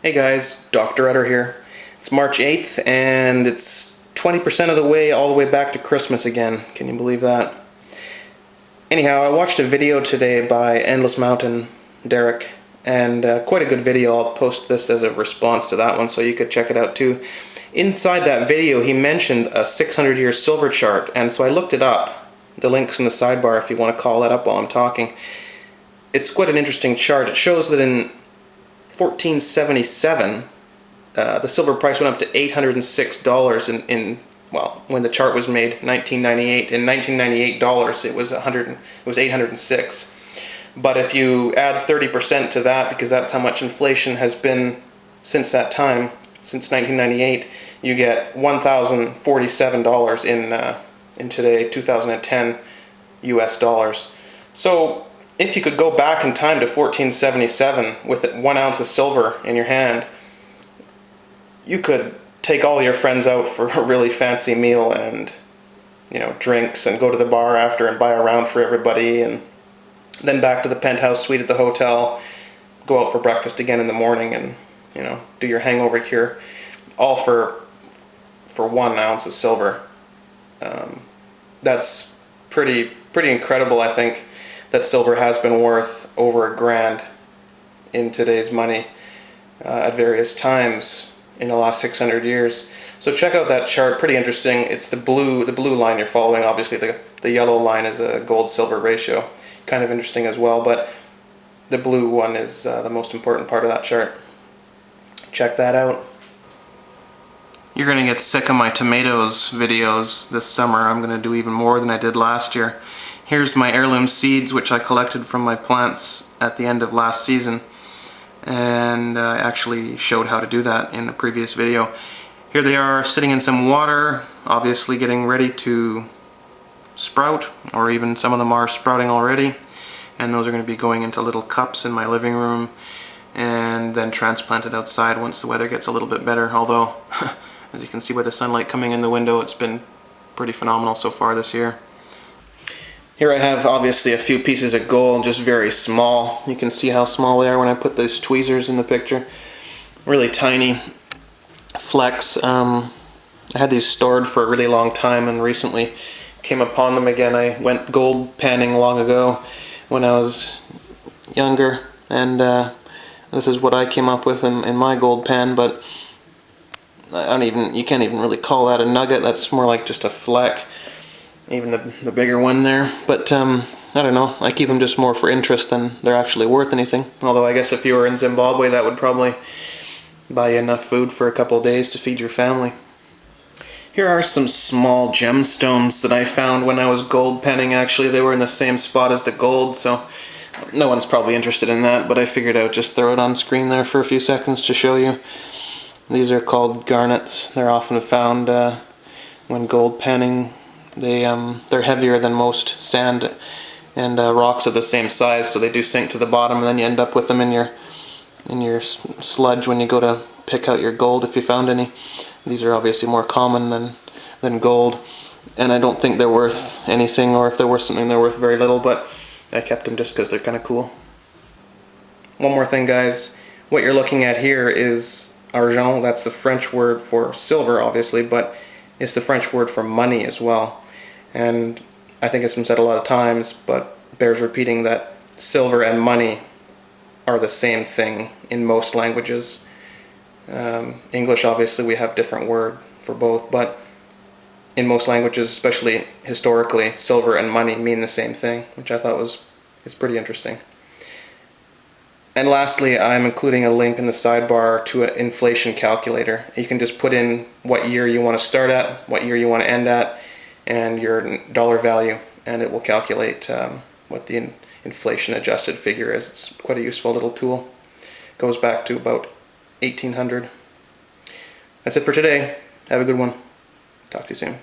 Hey guys, Dr. Utter here. It's March 8th and it's 20% of the way all the way back to Christmas again. Can you believe that? Anyhow, I watched a video today by Endless Mountain Derek, and quite a good video. I'll post this as a response to that one so you could check it out too. Inside that video he mentioned a 600-year silver chart, and so I looked it up. The link's in the sidebar if you want to call that up while I'm talking. It's quite an interesting chart. It shows that in 1477 the silver price went up to $806 in when the chart was made, 1998. In 1998 dollars it was 806. But if you add 30% to that, because that's how much inflation has been since that time, since 1998, you get $1,047 in today, 2010 US dollars. So if you could go back in time to 1477 with 1 ounce of silver in your hand, you could take all your friends out for a really fancy meal and, drinks, and go to the bar after and buy a round for everybody, and then back to the penthouse suite at the hotel, go out for breakfast again in the morning, and do your hangover cure, all for 1 ounce of silver. That's pretty incredible. I think that silver has been worth over $1,000 in today's money at various times in the last 600 years. So check out that chart, pretty interesting. It's the blue line you're following. Obviously the yellow line is a gold-silver ratio. Kind of interesting as well, but the blue one is the most important part of that chart. Check that out. You're going to get sick of my tomatoes videos this summer. I'm going to do even more than I did last year. Here's my heirloom seeds, which I collected from my plants at the end of last season, and I actually showed how to do that in the previous video. Here they are sitting in some water, obviously getting ready to sprout, or even some of them are sprouting already, and those are going to be going into little cups in my living room and then transplanted outside once the weather gets a little bit better, although as you can see by the sunlight coming in the window, it's been pretty phenomenal so far this year. Here I have obviously a few pieces of gold, just very small. You can see how small they are when I put those tweezers in the picture. Really tiny flecks. I had these stored for a really long time and recently came upon them again. I went gold panning long ago when I was younger, and this is what I came up with in my gold pan, but you can't even really call that a nugget. That's more like just a fleck. Even the bigger one there, but I don't know, I keep them just more for interest than they're actually worth anything. Although I guess if you were in Zimbabwe, that would probably buy you enough food for a couple of days to feed your family. Here are some small gemstones that I found when I was gold penning. Actually, they were in the same spot as the gold, so no one's probably interested in that, but I figured I would just throw it on screen there for a few seconds to show you. These are called garnets. They're often found when gold panning. They're heavier than most sand and rocks of the same size, so they do sink to the bottom, and then you end up with them in your sludge when you go to pick out your gold if you found any. These are obviously more common than gold, and I don't think they're worth anything, or if they're worth something, they're worth very little, but I kept them just because they're kind of cool. One more thing, guys. What you're looking at here is argent. That's the French word for silver, obviously, but it's the French word for money as well. And I think it's been said a lot of times, but bears repeating, that silver and money are the same thing in most languages. English, obviously, we have different word for both, but in most languages, especially historically, silver and money mean the same thing, which I thought is pretty interesting. And lastly, I'm including a link in the sidebar to an inflation calculator. You can just put in what year you want to start at, what year you want to end at, and your dollar value, and it will calculate what the inflation adjusted figure is. It's quite a useful little tool. It goes back to about 1800. That's it for today. Have a good one. Talk to you soon.